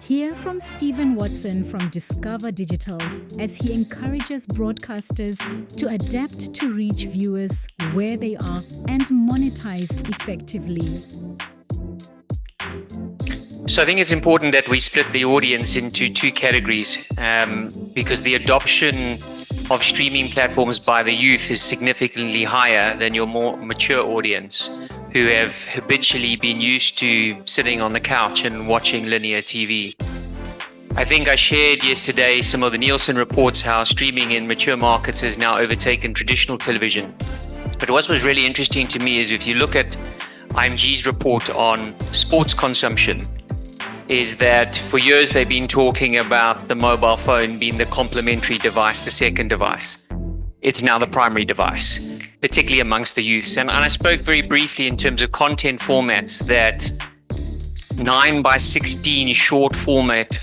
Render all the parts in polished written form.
Hear from Stephen Watson from Discover Digital as he encourages broadcasters to adapt to reach viewers where they are and monetize effectively. So I think it's important that we split the audience into two categories because the adoption of streaming platforms by the youth is significantly higher than your more mature audience who have habitually been used to sitting on the couch and watching linear TV. I think I shared yesterday some of the Nielsen reports how streaming in mature markets has now overtaken traditional television. But what was really interesting to me is if you look at IMG's report on sports consumption, is that for years they've been talking about the mobile phone being the complementary device, the second device. It's now the primary device, particularly amongst the youths. And I spoke very briefly in terms of content formats that 9:16 short format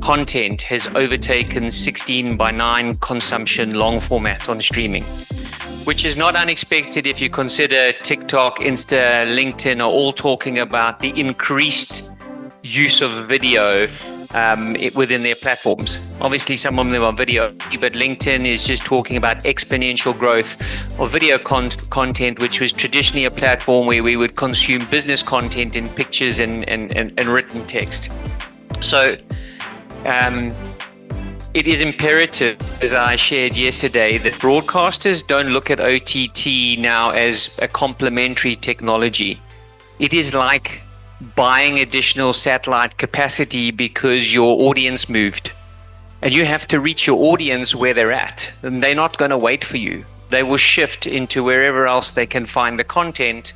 content has overtaken 16:9 consumption long format on streaming, which is not unexpected if you consider TikTok, Insta, LinkedIn are all talking about the increased use of video within their platforms. Obviously, some of them are video, but LinkedIn is just talking about exponential growth of video content, which was traditionally a platform where we would consume business content in pictures and written text. So it is imperative, as I shared yesterday, that broadcasters don't look at OTT now as a complementary technology. It is like buying additional satellite capacity because your audience moved. And you have to reach your audience where they're at. And they're not going to wait for you. They will shift into wherever else they can find the content.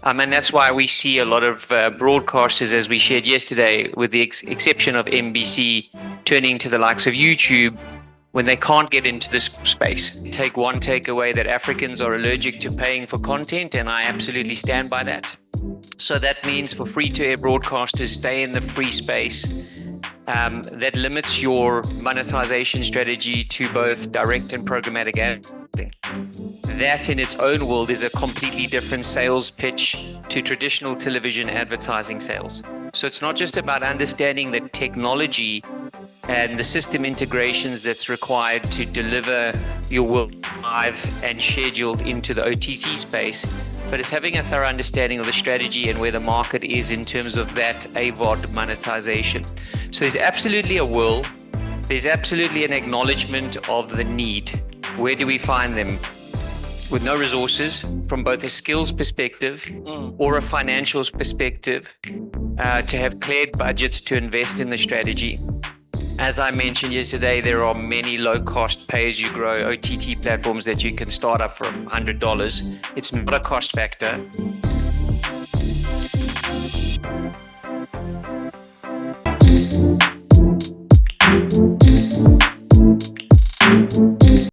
And that's why we see a lot of broadcasters, as we shared yesterday, with the exception of NBC, turning to the likes of YouTube when they can't get into this space. Take one takeaway that Africans are allergic to paying for content, and I absolutely stand by that. So that means for free-to-air broadcasters, stay in the free space. That limits your monetization strategy to both direct and programmatic advertising. That in its own world is a completely different sales pitch to traditional television advertising sales. So it's not just about understanding the technology and the system integrations that's required to deliver your work live and scheduled into the OTT space, but it's having a thorough understanding of the strategy and where the market is in terms of that AVOD monetization. So there's absolutely a will, there's absolutely an acknowledgement of the need. Where do we find them? With no resources from both a skills perspective or a financials perspective to have cleared budgets to invest in the strategy. As I mentioned yesterday, there are many low-cost pay-as-you-grow OTT platforms that you can start up for $100. It's not a cost factor.